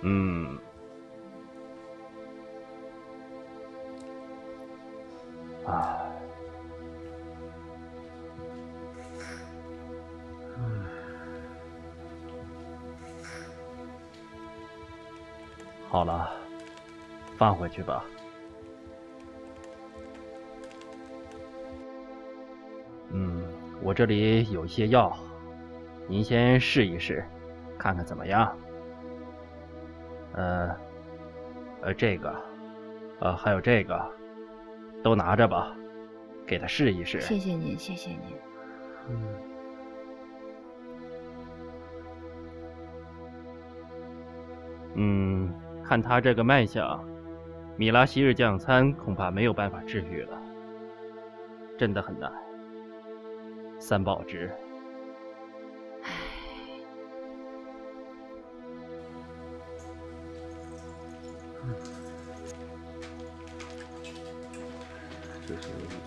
嗯，啊，好了，放回去吧。我这里有一些药，您先试一试，看看怎么样。这个，还有这个，都拿着吧，给他试一试。谢谢您，谢谢您。看他这个脉象，米拉昔日降参恐怕没有办法治愈了，真的很难。三宝之。这是一种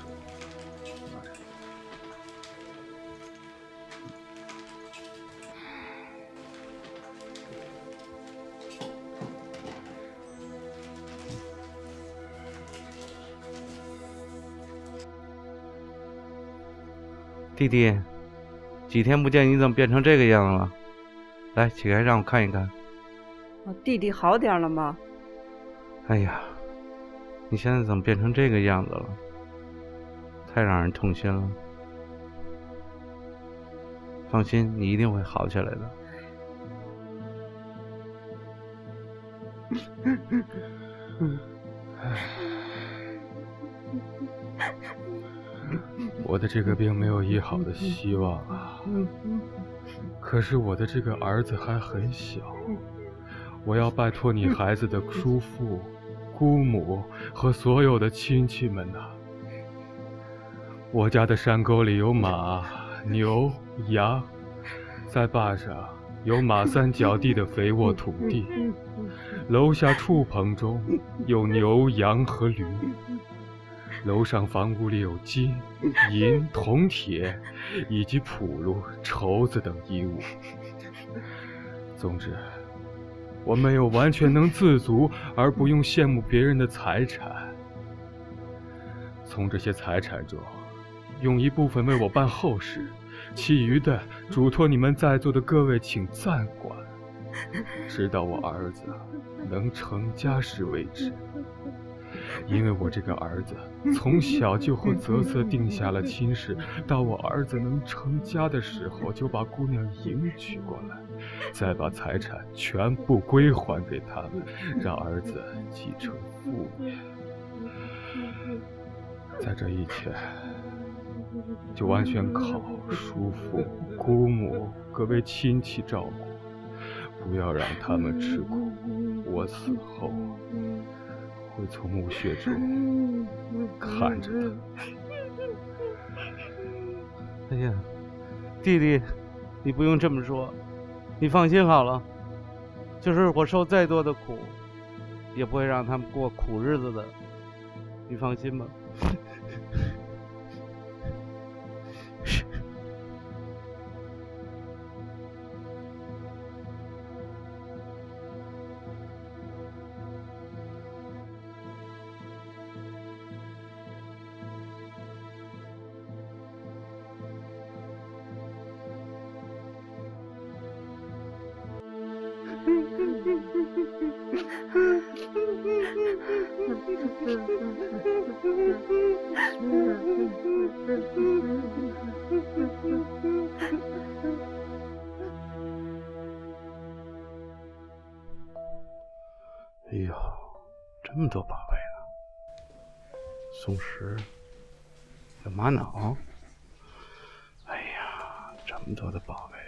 弟弟，几天不见，你怎么变成这个样了？来，起来让我看一看。我弟弟好点了吗？哎呀，你现在怎么变成这个样子了？太让人痛心了。放心，你一定会好起来的。我的这个病没有医好的希望啊。可是我的这个儿子还很小，我要拜托你孩子的叔父、姑母和所有的亲戚们呐。我家的山沟里有马、牛、羊，在坝上有马三角地的肥沃土地，楼下畜棚中有牛、羊和驴。楼上房屋里有金、银、铜、铁，以及铺路、绸子等衣物。总之，我没有完全能自足而不用羡慕别人的财产。从这些财产中，用一部分为我办后事，其余的嘱托你们在座的各位请暂管，直到我儿子能成家时为止。因为我这个儿子从小就和泽泽定下了亲事，到我儿子能成家的时候，就把姑娘迎娶过来，再把财产全部归还给他们，让儿子继承父业。在这以前，就完全靠叔父、姑母各位亲戚照顾，不要让他们吃苦。我死后会从墓穴中看着他。哎呀，弟弟，你不用这么说，你放心好了，就是我受再多的苦，也不会让他们过苦日子的，你放心吧。哎呦，这么多宝贝呢！松石，有玛瑙。哎呀，这么多的宝贝，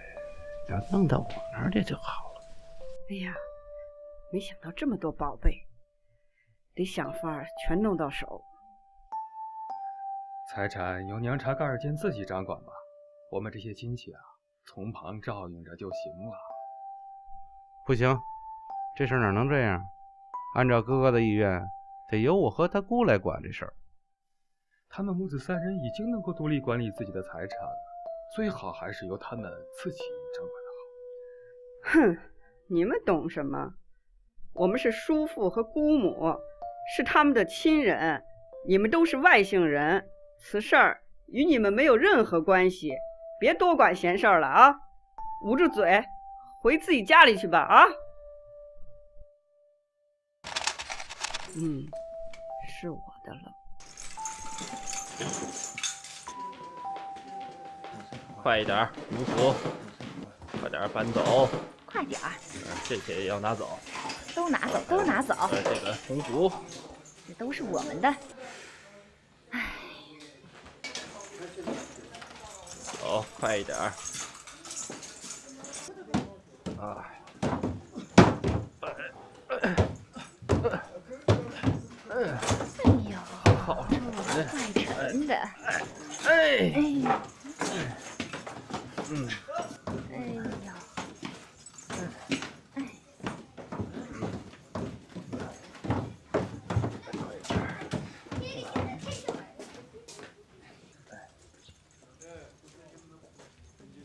要弄到我那儿去就好了。哎呀，没想到这么多宝贝，得想法全弄到手。财产由娘查噶尔坚自己掌管吧，我们这些亲戚啊，从旁照应着就行了。不行，这事儿哪能这样？按照哥哥的意愿，得由我和他姑来管这事儿。他们母子三人已经能够独立管理自己的财产了，最好还是由他们自己掌管的好。哼，你们懂什么？我们是叔父和姑母，是他们的亲人，你们都是外姓人，此事儿与你们没有任何关系，别多管闲事儿了啊！捂住嘴，回自己家里去吧啊！是我的了。快一点，奴仆，快点搬走。快点儿，这些也要拿走。都拿走，都拿走。这个红符，这都是我们的。唉，走，快一点。哎。哎呦，好沉怪沉的。哎，哎呦，嗯，哎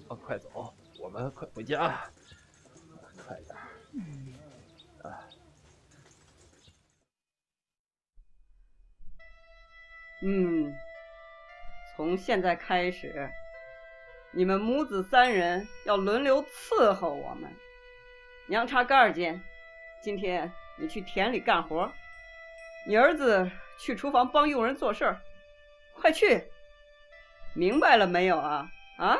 呦，快走，我们快回家，快点。从现在开始，你们母子3人要轮流伺候我们。娘查盖儿姐，今天你去田里干活，你儿子去厨房帮佣人做事儿，快去！明白了没有啊？啊？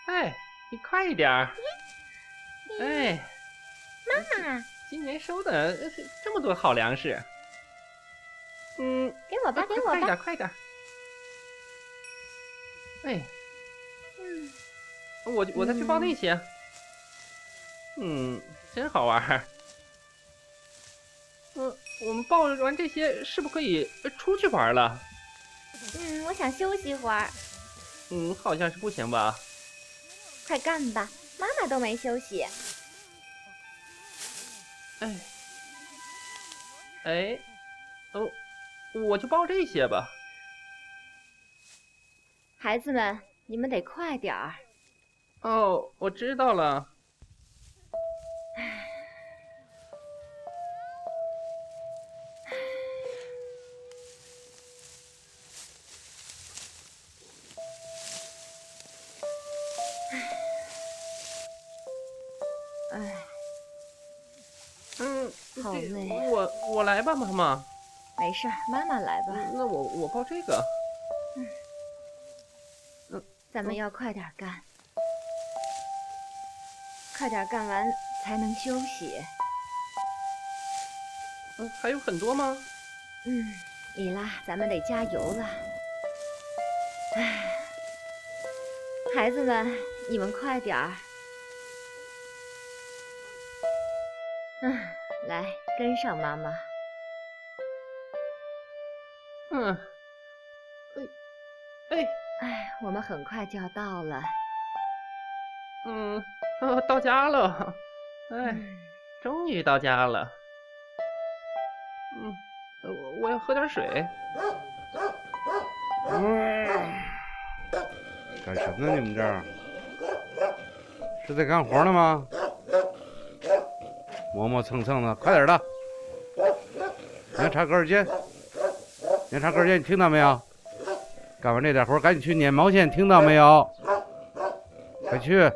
哎，你快一点儿！哎，妈妈，今年收的这么多好粮食。给我吧，给我快点，吧。快点！哎，我再去抱那些。真好玩儿。我们抱完这些，是不是可以出去玩了？我想休息会儿。好像是不行吧。快干吧，妈妈都没休息。我就抱这些吧。孩子们，你们得快点儿。哦，我知道了。好累啊。我来吧，妈妈。没事儿，妈妈来吧。那我抱这个。咱们要快点干，快点干完才能休息。还有很多吗？米拉，咱们得加油了。孩子们，你们快点儿。来，跟上妈妈。我们很快就要到了。到家了。终于到家了。我要喝点水。干什么呢？你们这儿是在干活呢吗？磨磨蹭蹭的，快点的！娘查格尔坚，娘查格尔坚，你听到没有？干完这点活，赶紧去捻毛线，听到没有？快去！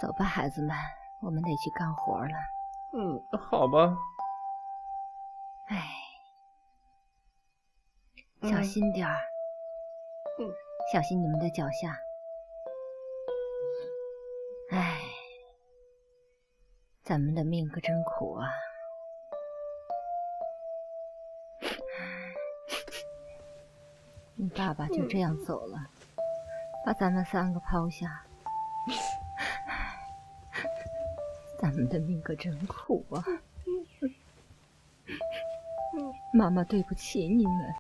走吧，孩子们，我们得去干活了。好吧。小心点儿。小心你们的脚下。咱们的命可真苦啊！你爸爸就这样走了，把咱们3个抛下。咱们的命可真苦啊！妈妈对不起你们。